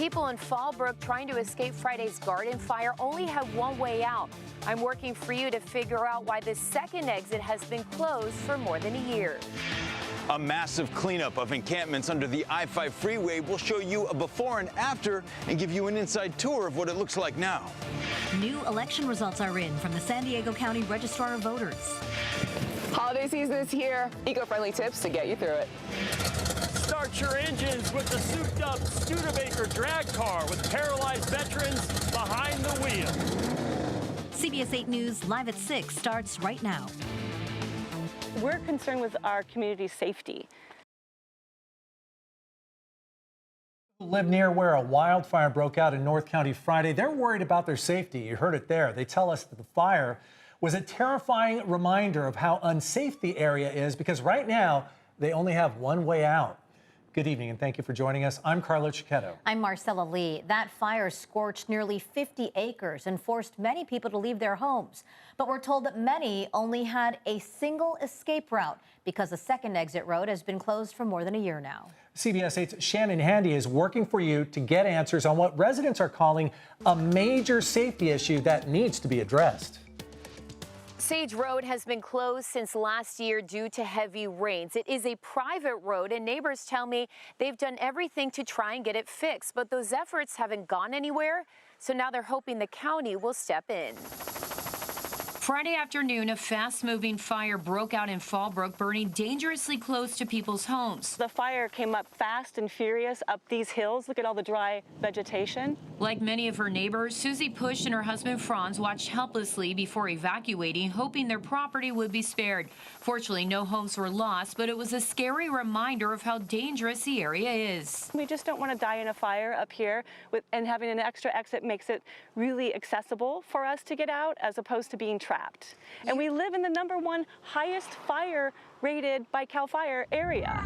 People in Fallbrook trying to escape Friday's garden fire only have one way out. I'm working for you to figure out why the second exit has been closed for more than a year. A massive cleanup of encampments under the I-5 freeway will show you a before and after and give you an inside tour of what it looks like now. New election results are in from the San Diego County Registrar of Voters. Holiday season is here. Eco-friendly tips to get you through it. Start your engines with the souped-up Studebaker drag car with paralyzed veterans behind the wheel. CBS 8 News Live at 6 starts right now. We're concerned with our community's safety. Live near where a wildfire broke out in North County Friday. They're worried about their safety. You heard it there. They tell us that the fire was a terrifying reminder of how unsafe the area is because right now they only have one way out. Good evening and thank you for joining us. I'm Carlo Cicchetto. I'm Marcella Lee. That fire scorched nearly 50 acres and forced many people to leave their homes. But we're told that many only had a single escape route because the second exit road has been closed for more than a year now. CBS 8's Shannon Handy is working for you to get answers on what residents are calling a major safety issue that needs to be addressed. Sage Road has been closed since last year due to heavy rains. It is a private road, and neighbors tell me they've done everything to try and get it fixed, but those efforts haven't gone anywhere, so now they're hoping the county will step in. Friday afternoon, a fast-moving fire broke out in Fallbrook, burning dangerously close to people's homes. The fire came up fast and furious up these hills. Look at all the dry vegetation. Like many of her neighbors, Susie Push and her husband Franz watched helplessly before evacuating, hoping their property would be spared. Fortunately, no homes were lost, but it was a scary reminder of how dangerous the area is. We just don't want to die in a fire up here, and having an extra exit makes it really accessible for us to get out as opposed to being trapped. And we live in the #1 highest fire rated by CAL FIRE area.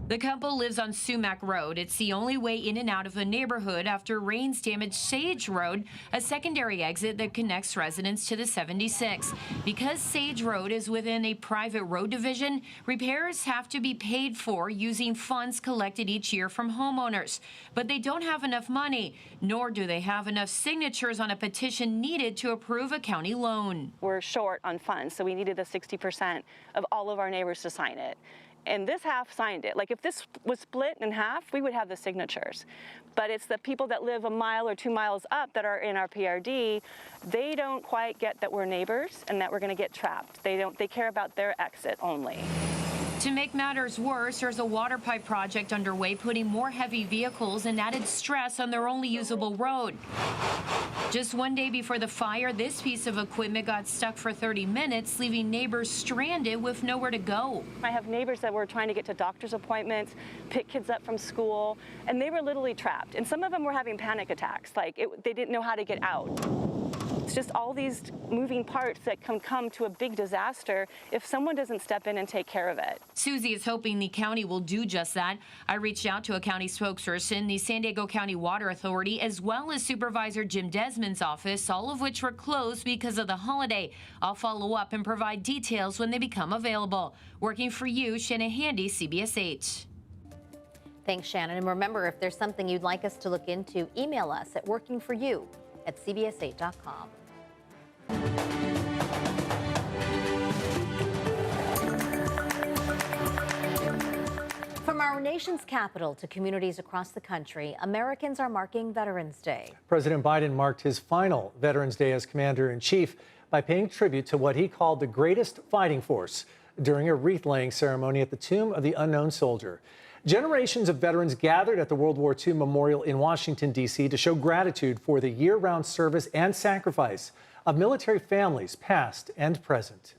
The couple lives on Sumac Road. It's the only way in and out of the neighborhood after rains damaged Sage Road, a secondary exit that connects residents to the 76. Because Sage Road is within a private road division, repairs have to be paid for using funds collected each year from homeowners. But they don't have enough money, nor do they have enough signatures on a petition needed to approve a county loan. We're short on funds, so we needed the 60% of all of our neighbors to sign it. And this half signed it. Like if this was split in half, we would have the signatures. But it's the people that live a mile or 2 miles up that are in our PRD. They don't quite get that we're neighbors and that we're going to get trapped. They care about their exit only. To make matters worse, there's a water pipe project underway, putting more heavy vehicles and added stress on their only usable road. Just one day before the fire, this piece of equipment got stuck for 30 minutes, leaving neighbors stranded with nowhere to go. I have neighbors that were trying to get to doctor's appointments, pick kids up from school, and they were literally trapped. And some of them were having panic attacks, like they didn't know how to get out. It's just all these moving parts that can come to a big disaster if someone doesn't step in and take care of it. Susie is hoping the county will do just that. I reached out to a county spokesperson, the San Diego County Water Authority, as well as Supervisor Jim Desmond's office, all of which were closed because of the holiday. I'll follow up and provide details when they become available. Working for you, Shannon Handy, CBS 8. Thanks, Shannon. And remember, if there's something you'd like us to look into, email us at workingforyou@cbs8.com. From our nation's capital to communities across the country, Americans are marking Veterans Day. President Biden marked his final Veterans Day as Commander-in-Chief by paying tribute to what he called the greatest fighting force during a wreath-laying ceremony at the Tomb of the Unknown Soldier. Generations of veterans gathered at the World War II Memorial in Washington, D.C. to show gratitude for the year-round service and sacrifice of military families, past and present.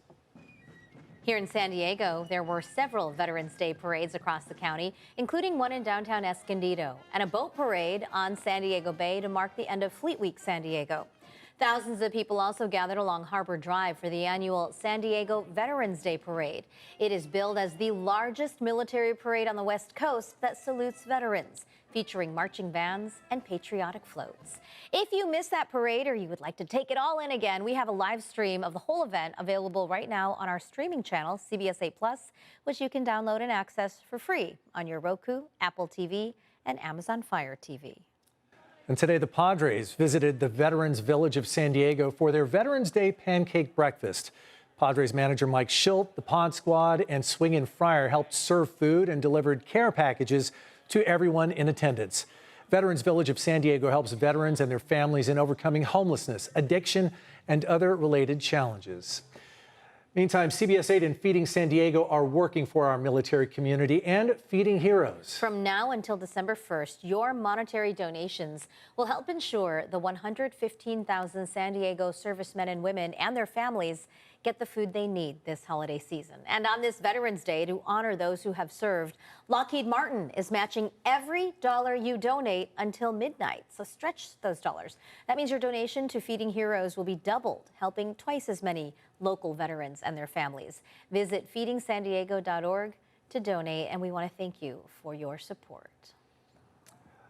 Here in San Diego, there were several Veterans Day parades across the county, including one in downtown Escondido, and a boat parade on San Diego Bay to mark the end of Fleet Week San Diego. Thousands of people also gathered along Harbor Drive for the annual San Diego Veterans Day Parade. It is billed as the largest military parade on the West Coast that salutes veterans, featuring marching bands and patriotic floats. If you missed that parade or you would like to take it all in again, we have a live stream of the whole event available right now on our streaming channel, CBS 8 Plus, which you can download and access for free on your Roku, Apple TV, and Amazon Fire TV. And today, the Padres visited the Veterans Village of San Diego for their Veterans Day pancake breakfast. Padres manager Mike Schilt, the Pod Squad, and Swing and Fryer helped serve food and delivered care packages to everyone in attendance. Veterans Village of San Diego helps veterans and their families in overcoming homelessness, addiction, and other related challenges. Meantime, CBS 8 and Feeding San Diego are working for our military community and Feeding Heroes. From now until December 1st, your monetary donations will help ensure the 115,000 San Diego servicemen and women and their families get the food they need this holiday season. And on this Veterans Day, to honor those who have served, Lockheed Martin is matching every dollar you donate until midnight. So stretch those dollars. That means your donation to Feeding Heroes will be doubled, helping twice as many local veterans and their families. Visit feedingsandiego.org to donate, and we want to thank you for your support.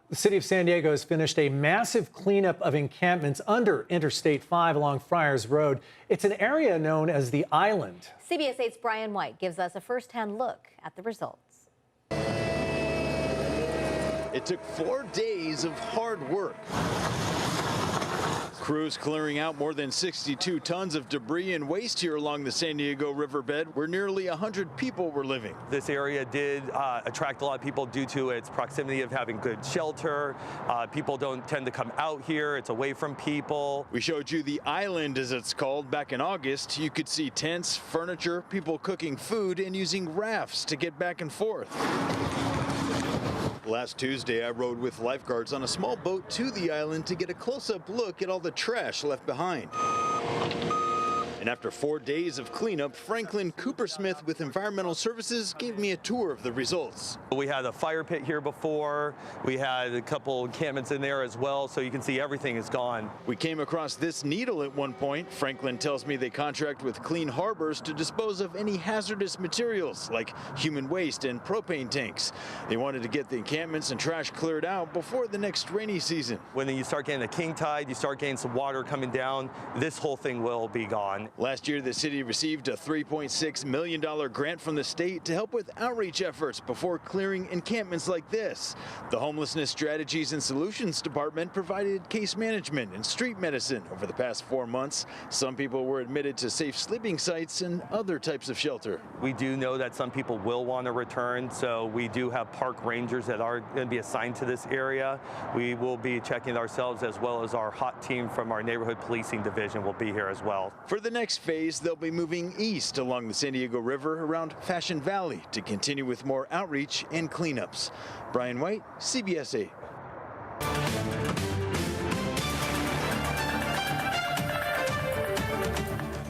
The city of San Diego has finished a massive cleanup of encampments under Interstate 5 along Friars Road. It's an area known as the Island. CBS 8's Brian White gives us a first-hand look at the results. It took 4 days of hard work. Crews clearing out more than 62 tons of debris and waste here along the San Diego riverbed, where nearly 100 people were living. This area did attract a lot of people due to its proximity of having good shelter. People don't tend to come out here. It's away from people. We showed you the Island, as it's called, back in August. You could see tents, furniture, people cooking food, and using rafts to get back and forth. Last Tuesday, I rode with lifeguards on a small boat to the island to get a close-up look at all the trash left behind. And after 4 days of cleanup, Franklin Coopersmith with Environmental Services gave me a tour of the results. We had a fire pit here before. We had a couple encampments in there as well, so you can see everything is gone. We came across this needle at one point. Franklin tells me they contract with Clean Harbors to dispose of any hazardous materials like human waste and propane tanks. They wanted to get the encampments and trash cleared out before the next rainy season. When you start getting a king tide, you start getting some water coming down, this whole thing will be gone. Last year, the city received a $3.6 million grant from the state to help with outreach efforts before clearing encampments like this. The Homelessness Strategies and Solutions Department provided case management and street medicine over the past 4 months. Some people were admitted to safe sleeping sites and other types of shelter. We do know that some people will want to return, so we do have park rangers that are going to be assigned to this area. We will be checking ourselves, as well as our hot team from our neighborhood policing division will be here as well. For the next phase, they'll be moving east along the San Diego River around Fashion Valley to continue with more outreach and cleanups. Brian White, CBS 8.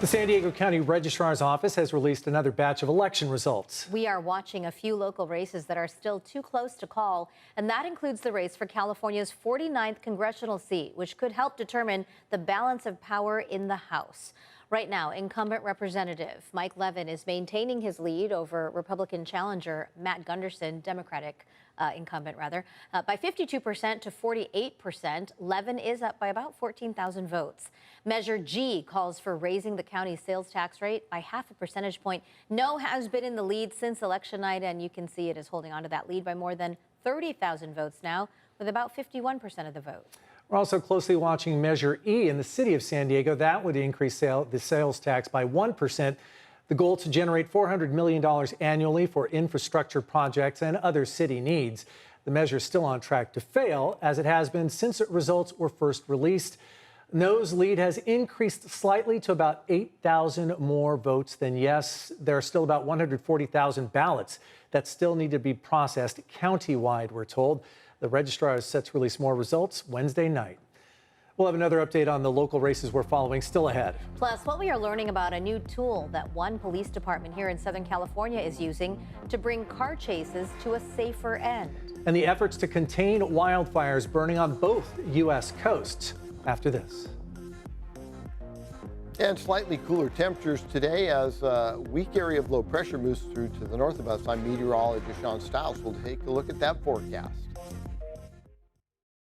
The San Diego County Registrar's Office has released another batch of election results. We are watching a few local races that are still too close to call, and that includes the race for California's 49th congressional seat, which could help determine the balance of power in the House. Right now, incumbent Representative Mike Levin is maintaining his lead over Republican challenger Matt Gunderson, Democratic incumbent rather, by 52% to 48%. Levin is up by about 14,000 votes. Measure G calls for raising the county's sales tax rate by half a percentage point. No has been in the lead since election night, and you can see it is holding on to that lead by more than 30,000 votes now, with about 51% of the vote. We're also closely watching Measure E in the city of San Diego. That would increase the sales tax by 1%. The goal to generate $400 million annually for infrastructure projects and other city needs. The measure is still on track to fail, as it has been since results were first released. No's lead has increased slightly to about 8,000 more votes than yes. There are still about 140,000 ballots that still need to be processed countywide, we're told. The registrar is set to release more results Wednesday night. We'll have another update on the local races we're following still ahead. Plus, what we are learning about a new tool that one police department here in Southern California is using to bring car chases to a safer end. And the efforts to contain wildfires burning on both U.S. coasts after this. And slightly cooler temperatures today as a weak area of low pressure moves through to the north of us. I'm meteorologist Sean Stiles. We'll take a look at that forecast.